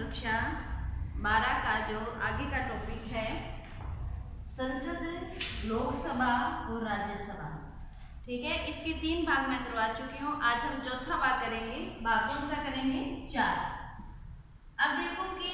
कक्षा 12 का जो आगे का टॉपिक है संसद, लोकसभा और राज्यसभा। ठीक है, इसके 3 भाग मैं करवा चुकी हूँ। आज हम चौथा भाग करेंगे। भाग कौन सा करेंगे? 4। अब देखो कि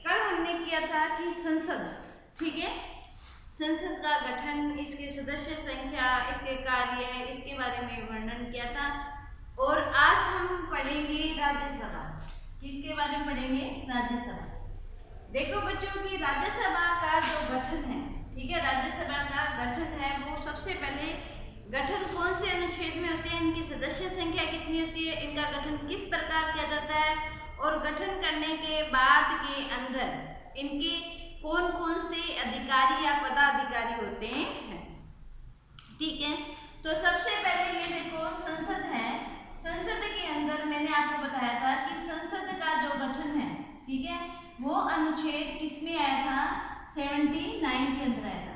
कल हमने किया था कि संसद, ठीक है, संसद का गठन, इसके सदस्य संख्या, इसके कार्य, इसके बारे में वर्णन किया था। और आज हम पढ़ेंगे राज्यसभा। किसके बारे में पढ़ेंगे? राज्यसभा। देखो बच्चों की राज्यसभा का जो गठन है, ठीक है, राज्यसभा का गठन है वो सबसे पहले गठन कौन से अनुच्छेद में होते हैं, इनकी सदस्य संख्या कितनी होती है, इनका गठन किस प्रकार किया जाता है और गठन करने के बाद के अंदर इनके कौन कौन से अधिकारी या पदाधिकारी होते हैं। ठीक है, तो सबसे पहले ये देखो संसद है। संसद के अंदर मैंने आपको बताया था कि संसद का जो गठन है, ठीक है, वो अनुच्छेद किसमें आया था? 79 के अंदर आया था।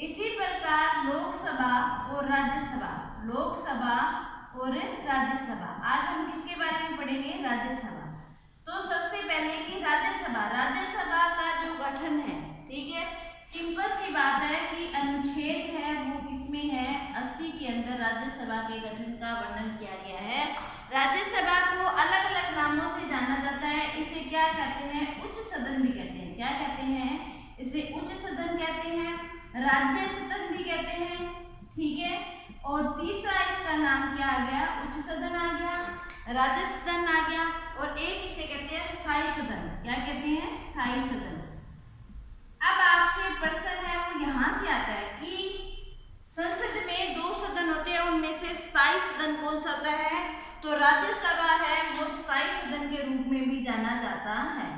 इसी प्रकार लोकसभा और राज्यसभा, लोकसभा और राज्यसभा। आज हम किसके बारे में पढ़ेंगे? राज्यसभा। तो सबसे पहले की राज्यसभा, राज्यसभा का जो गठन है, ठीक है, सिंपल सी बात है कि अनुच्छेद है वो किसमें है? 80 के अंदर राज्यसभा के गठन का वर्णन किया गया है। राज्यसभा को अलग अलग नामों से जाना जाता है। इसे क्या कहते हैं? उच्च सदन भी कहते हैं। क्या कहते हैं? इसे उच्च सदन कहते हैं, राज्य सदन भी कहते हैं, ठीक है। और तीसरा इसका नाम क्या आ गया? उच्च सदन आ गया, राज्य सदन आ गया, और एक इसे कहते हैं स्थायी सदन। क्या कहते हैं? स्थायी सदन। अब आपसे प्रश्न है वो यहाँ से आता है कि संसद में 2 सदन होते हैं, उनमें से स्थायी सदन कौन सा होता है? तो राज्यसभा है वो स्थायी सदन के रूप में भी जाना जाता है।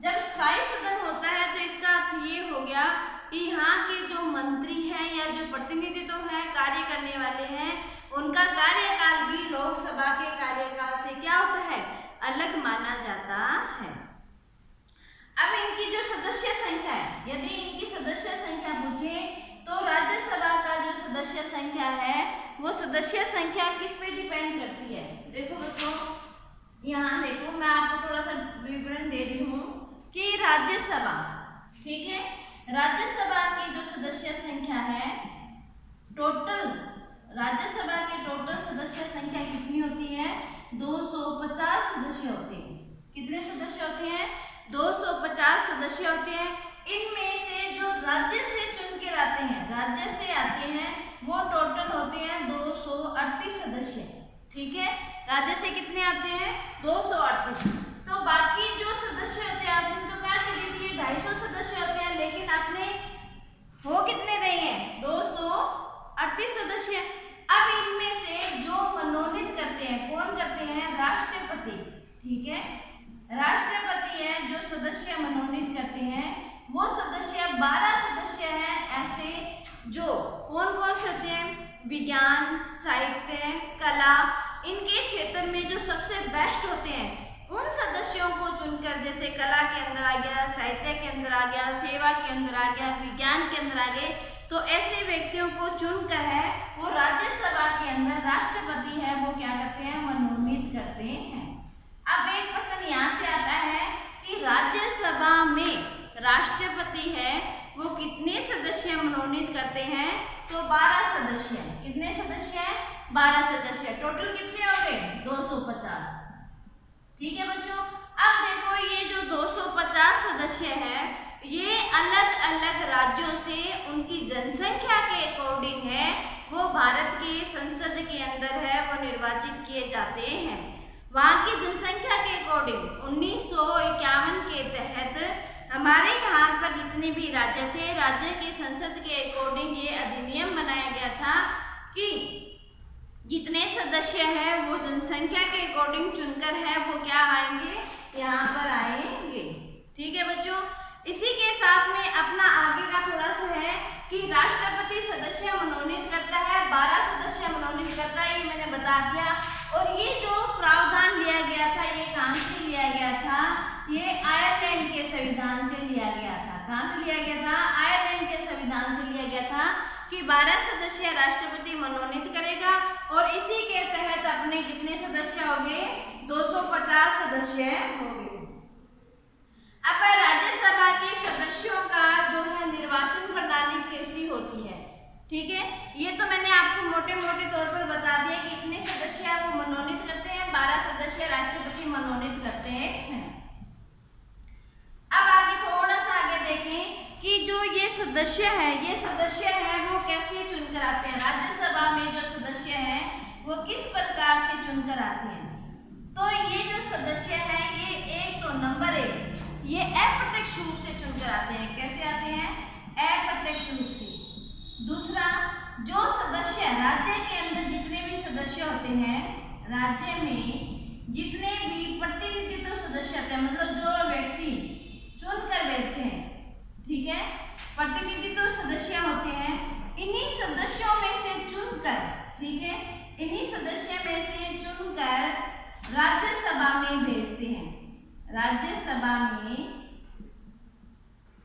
जब स्थायी सदन होता है तो इसका अर्थ ये हो गया कि यहाँ के जो मंत्री हैं या जो प्रतिनिधित्व है, कार्य करने वाले हैं, उनका कार्यकाल भी लोकसभा के कार्यकाल से क्या होता है? अलग माना जाता है। अब इनकी जो सदस्य संख्या है, यदि इनकी सदस्य संख्या पूछे तो राज्यसभा का जो सदस्य संख्या है वो सदस्य संख्या किस पे डिपेंड करती है? देखो बच्चों, यहाँ देखो मैं आपको थोड़ा सा विवरण दे रही हूँ कि राज्यसभा, ठीक है, राज्यसभा की जो सदस्य संख्या है, टोटल राज्यसभा के टोटल सदस्य संख्या कितनी होती है? 250 सदस्य होते हैं। कितने सदस्य होते हैं? 250 सदस्य होते हैं। इनमें से जो राज्य से चुन के आते हैं, राज्य से आते हैं, वो टोटल होते हैं 238 सदस्य। ठीक है, राज्य से कितने आते हैं? 238। तो बाकी जो सदस्य होते हैं, आपने तो क्या कर लीजिए 250 सदस्य होते हैं, लेकिन आपने वो कितने रहे हैं? 238 सदस्य। अब इनमें से जो मनोनीत करते हैं, कौन करते हैं? राष्ट्रपति। ठीक है, राष्ट्रपति है जो सदस्य मनोनीत करते हैं। वो सदस्य 12 सदस्य हैं ऐसे जो कौन कौन से होते हैं? विज्ञान, साहित्य, कला, इनके क्षेत्र में जो सबसे बेस्ट होते हैं उन सदस्यों को चुनकर, जैसे कला के अंदर आ गया, साहित्य के अंदर आ गया, सेवा के अंदर आ गया, विज्ञान के अंदर आ गए, तो ऐसे व्यक्तियों को चुनकर है वो राज्यसभा के अंदर राष्ट्रपति है वो क्या करते हैं? मनोनीत करते हैं। अब एक प्रश्न यहाँ से आता है कि राज्यसभा में राष्ट्रपति है वो कितने सदस्य मनोनीत करते हैं? तो 12 सदस्य। कितने सदस्य हैं? 12 सदस्य। टोटल कितने हो गए? 250। ठीक है बच्चों, अब देखो ये जो 250 सदस्य है ये अलग अलग राज्यों से उनकी जनसंख्या के अकॉर्डिंग है वो भारत के संसद के अंदर है वो निर्वाचित किए जाते हैं। वहाँ की जनसंख्या के अकॉर्डिंग 1951 के तहत हमारे यहाँ पर जितने भी राज्य थे, राज्य के संसद के अकॉर्डिंग ये अधिनियम बनाया गया था कि जितने सदस्य हैं वो जनसंख्या के अकॉर्डिंग चुनकर है वो क्या आएंगे? यहाँ पर आएंगे। ठीक है बच्चों, इसी के साथ में अपना आगे का थोड़ा सा है कि राष्ट्रपति सदस्य मनोनीत करता है, 12 सदस्य मनोनीत करता है, ये मैंने बता दिया। और ये जो प्रावधान लिया गया था ये कहाँ से लिया गया था? ये आयरलैंड के संविधान से लिया गया था। कहाँ से लिया गया था? आयरलैंड के संविधान से लिया गया था कि 12 सदस्य राष्ट्रपति मनोनीत करेगा और इसी के तहत अपने कितने सदस्य हो गए? 250 सदस्य हो गए। सदस्यों का जो है निर्वाचन प्रणाली कैसी होती है। ठीक है, ये तो मैंने आपको मोटे मोटे तौर पर बता दिया कि इतने सदस्य वो मनोनीत करते हैं, 12 सदस्य राष्ट्रपति मनोनीत करते हैं। अब आगे थोड़ा सा आगे देखें कि जो ये सदस्य है वो कैसे चुनकर आते हैं। राज्यसभा में जो सदस्य हैं वो किस प्रकार से चुनकर आते हैं। तो ये जो सदस्य है ये एक तो नंबर 1 ये अप्रत्यक्ष रूप से चुनकर आते हैं। कैसे आते हैं? अप्रत्यक्ष रूप से। दूसरा, जो सदस्य राज्य के अंदर जितने भी सदस्य होते हैं, राज्य में जितने भी प्रतिनिधित्व सदस्य होते हैं, मतलब जो व्यक्ति चुनकर बैठते हैं, ठीक है, प्रतिनिधित्व सदस्य होते हैं, इन्हीं सदस्यों में से चुनकर, ठीक है, इन्हीं सदस्य में से चुनकर राज्यसभा में भेजते हैं। राज्यसभा में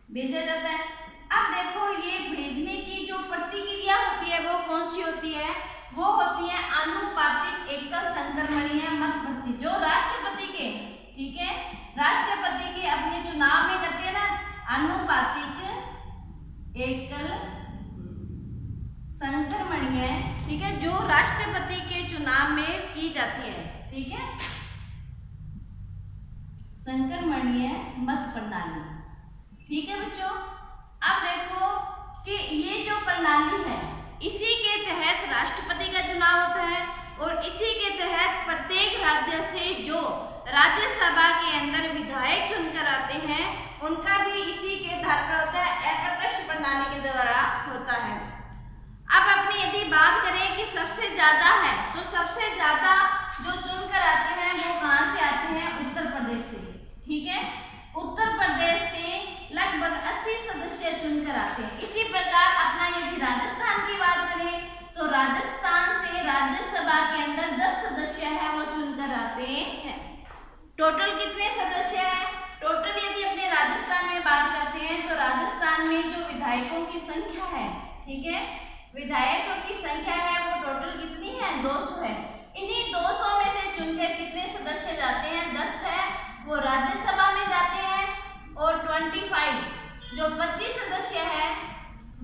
भेजा जाता है। अब देखो ये भेजने की जो प्रतिक्रिया होती है वो कौन सी होती है? वो होती है आनुपातिक एकल संक्रमणीय मत भर्ती। जो राष्ट्रपति के, ठीक है, राष्ट्रपति के अपने चुनाव में करते हैं ना, आनुपातिक एकल संक्रमणीय, ठीक है, जो राष्ट्रपति के चुनाव में की जाती है, ठीक है, संक्रमणीय मत प्रणाली। ठीक है बच्चों, अब देखो कि ये जो प्रणाली है इसी के तहत राष्ट्रपति का चुनाव होता है और इसी के तहत प्रत्येक राज्य से जो राज्यसभा के अंदर विधायक चुनकर आते हैं उनका भी इसी के आधार पर होता है, अप्रत्यक्ष प्रणाली के द्वारा होता है। अब अपनी यदि बात करें कि सबसे ज्यादा है, तो सबसे ज्यादा जो चुनकर आते हैं वो कहाँ से आते हैं? उत्तर प्रदेश से। ठीक है, उत्तर प्रदेश से लगभग 80 सदस्य चुनकर आते हैं। इसी प्रकार अपना यदि राजस्थान की बात करें तो राजस्थान से राज्यसभा के अंदर 10 सदस्य हैं वो चुनकर आते हैं। टोटल कितने सदस्य हैं? टोटल यदि अपने राजस्थान में बात करते हैं तो राजस्थान में जो विधायकों की संख्या है, ठीक है, विधायकों की संख्या है वो टोटल कितनी है? 200 है। इन्हीं 200 में से चुनकर कितने सदस्य जाते हैं? 10 है वो राज्यसभा में जाते हैं और 25 जो 25 सदस्य है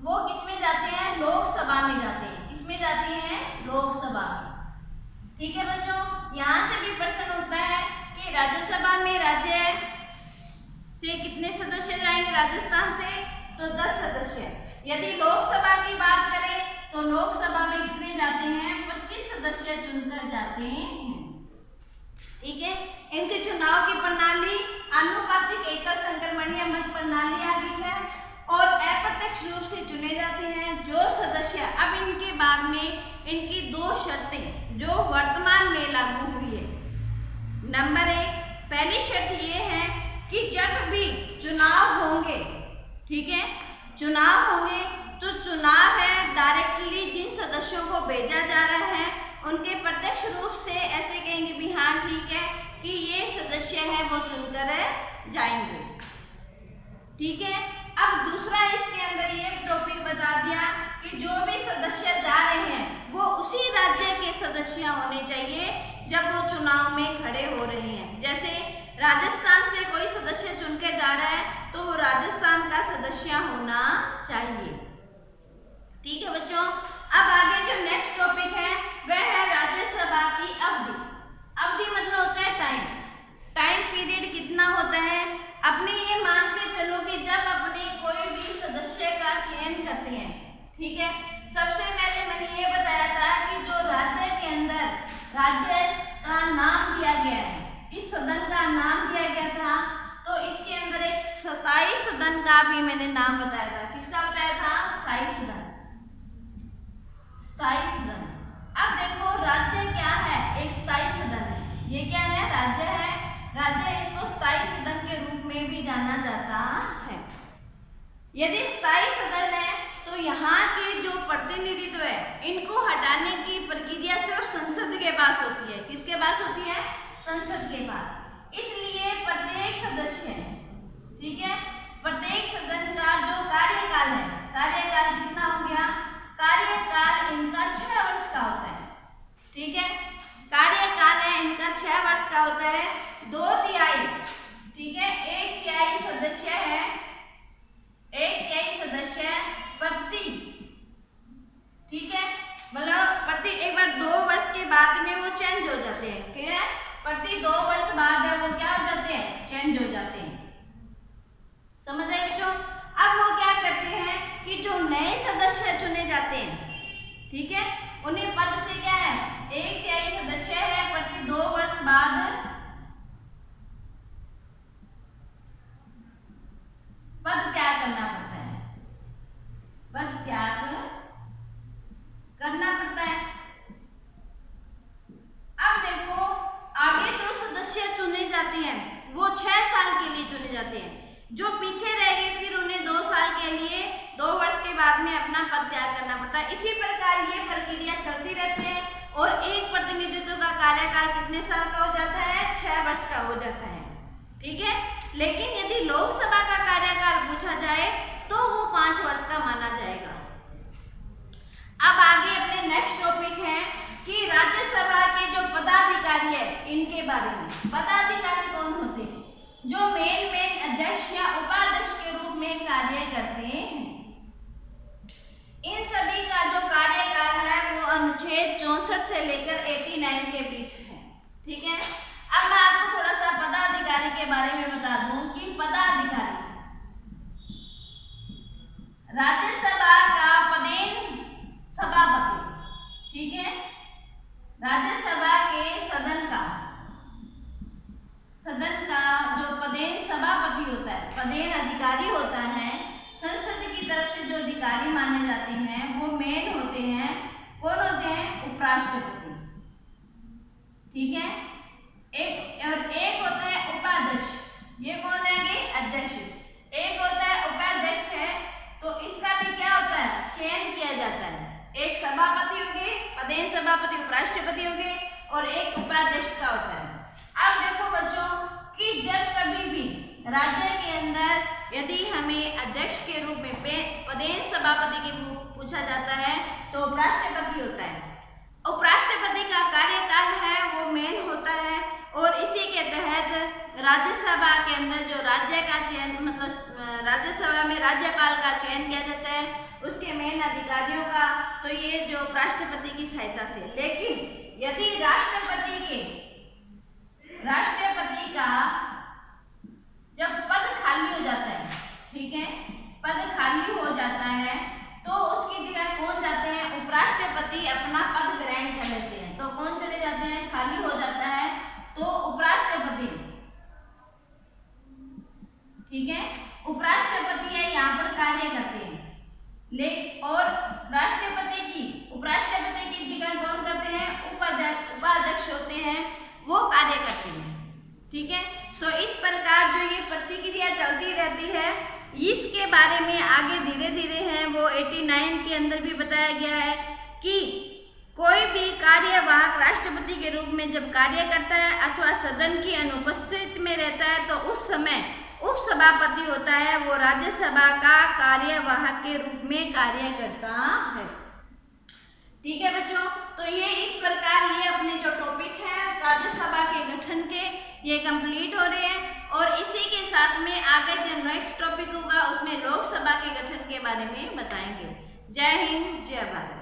वो किसमें जाते हैं? लोकसभा में जाते हैं। किसमें जाते हैं? लोकसभा में। ठीक है बच्चों, यहाँ से भी प्रश्न उठता है कि राज्यसभा में राज्य से कितने सदस्य जाएंगे? राजस्थान से तो 10 सदस्य। यदि लोकसभा की बात करें तो लोकसभा में कितने जाते हैं? 25 सदस्य चुनकर जाते हैं। ठीक है, इनके चुनाव की प्रणाली आनुपातिक एकल संक्रमणीय मत प्रणाली आ गई है और अप्रत्यक्ष रूप से चुने जाते हैं जो सदस्य। अब इनके बाद में इनकी 2 शर्तें जो वर्तमान में लागू हुई है। नंबर 1, पहली शर्त ये है कि जब भी चुनाव होंगे, ठीक है, चुनाव होंगे तो चुनाव है डायरेक्टली जिन सदस्यों को भेजा जा रहा है उनके प्रत्यक्ष रूप से ऐसे कहेंगे भी हाँ ठीक है कि ये सदस्य है वो चुनकर जाएंगे। ठीक है, अब दूसरा इसके अंदर ये टॉपिक बता दिया कि जो भी सदस्य जा रहे हैं वो उसी राज्य के सदस्य होने चाहिए जब वो चुनाव में खड़े हो रहे हैं। जैसे राजस्थान से कोई सदस्य चुन के जा रहा है तो वो राजस्थान का सदस्य होना चाहिए। ठीक है बच्चों, अब आगे जो नेक्स्ट टॉपिक है वह है राज्यसभा की अवधि। अवधि मतलब होता है टाइम। टाइम पीरियड कितना होता है? अपने ये मान के चलो कि जब अपने कोई भी सदस्य का चयन करते हैं, ठीक है, सबसे पहले मैंने ये बताया था कि जो राज्य के अंदर राज्य का नाम दिया गया है, इस सदन का नाम दिया गया था, तो इसके अंदर एक स्थायी सदन का भी मैंने नाम बताया था। किसका बताया था? स्थायी सदन। स्थायी सदन। अब देखो राज्य क्या है? एक स्थायी सदन है। ये क्या है? राज्य है। राज्य इसको स्थायी सदन के रूप में भी जाना जाता है। यदि स्थायी सदन है तो यहाँ के जो प्रतिनिधित्व है इनको हटाने की प्रक्रिया सिर्फ संसद के पास होती है। किसके पास होती है? संसद के पास। इसलिए प्रत्येक सदस्य, ठीक है, प्रत्येक सदन का जो कार्यकाल है, कार्यकाल कितना हो गया? कार्यकाल इनका 6 वर्ष का होता है। ठीक है, कार्यकाल है इनका 6 वर्ष का होता है। 2 तिहाई, ठीक है, 1 तिहाई सदस्य है सदस्य प्रति, ठीक है, मतलब प्रति एक बार 2 वर्ष के बाद में वो चेंज हो जाते हैं, ठीक है, प्रति 2 वर्ष बाद वो क्या हो जाते हैं, चेंज हो जाते हैं। समझ आए बच्चों? अब वो क्या करते हैं कि जो नए सदस्य चुने जाते हैं, ठीक है, उन्हें पद से क्या है, 1/3 सदस्य है प्रति 2 वर्ष बाद पद त्याग करना पड़ता है, पद त्याग करना पड़ता है। अब देखो आगे जो सदस्य चुने जाते हैं वो 6 साल के लिए चुने जाते हैं, जो पीछे रह गए फिर उन्हें 2 साल के लिए 2 वर्ष के बाद में अपना पद त्याग करना पड़ता है। इसी प्रकार ये प्रक्रिया चलती रहती है और एक प्रतिनिधित्व का कार्यकाल कितने साल का हो जाता है, 6 वर्ष का हो जाता है, ठीक है। लेकिन यदि लोकसभा का कार्यकाल पूछा जाए तो वो 5 वर्ष का माना जाएगा। अब आगे अपने नेक्स्ट टॉपिक है कि राज्यसभा के जो पदाधिकारी है इनके बारे में। पदाधिकारी कौन होते हैं, जो मेन अध्यक्ष या उपाध्यक्ष के रूप में कार्य करते हैं। इन सभी का जो कार्यकाल है वो अनुच्छेद 64 से लेकर 89 के बीच है, ठीक है। अब मैं आपको थोड़ा सा पदाधिकारी के बारे में बता दूं कि पदाधिकारी राज्यसभा का पदेन सभापति, ठीक है, राज्यसभा के सदन का जो पदेन सभापति होता है, पदेन अधिकारी होता है, संसद की तरफ से जो अधिकारी माने जाते हैं वो मेन होते हैं, कौन होते हैं, उपराष्ट्रपति, ठीक है। एक होता है उपाध्यक्ष, ये कौन है कि अध्यक्ष, एक होता है उपाध्यक्ष है, तो इसका भी क्या होता है, चयन किया जाता है। एक सभापति हो गए, पदेन सभापति उपराष्ट्रपति हो गए, और एक उपाध्यक्ष का होता है। अब देखो बच्चों कि जब कभी भी राज्य के अंदर यदि हमें अध्यक्ष के रूप में पदेन सभापति के पूछा जाता है तो उपराष्ट्रपति होता है। उपराष्ट्रपति का कार्यकाल है वो मेन होता है, और इसी के तहत राज्यसभा के अंदर जो राज्य का चयन, मतलब राज्यसभा में राज्यपाल का चयन किया जाता है, उसके मेन अधिकारियों का, तो ये जो राष्ट्रपति की सहायता से। लेकिन यदि राष्ट्रपति का जब पद खाली हो जाता है, ठीक है, पद खाली हो जाता है तो उसकी जगह कौन जाते हैं, उपराष्ट्रपति अपना पद ग्रहण कर लेते हैं। तो कौन चले जाते हैं, खाली हो जाता है तो उपराष्ट्रपति, ठीक है, उपराष्ट्रपति है यहाँ पर कार्य करते हैं। और उपराष्ट्रपति की जगह कौन करते हैं, उपाध्यक्ष होते हैं, वो कार्य करते हैं, ठीक है। तो इस प्रकार जो ये प्रतिक्रिया चलती रहती है, इसके बारे में आगे धीरे धीरे है वो 89 के अंदर भी बताया गया है कि कोई भी कार्यवाहक राष्ट्रपति के रूप में जब कार्य करता है अथवा सदन की अनुपस्थिति में रहता है तो उस समय उपसभापति होता है, वो राज्यसभा का कार्यवाहक के रूप में कार्य करता है, ठीक है बच्चों। तो ये इस प्रकार ये अपने जो टॉपिक है राज्यसभा के गठन के, ये कंप्लीट हो रहे हैं, और इसी के साथ में आगे जो नेक्स्ट टॉपिक होगा उसमें लोकसभा के गठन के बारे में बताएंगे। जय हिंद, जय भारत।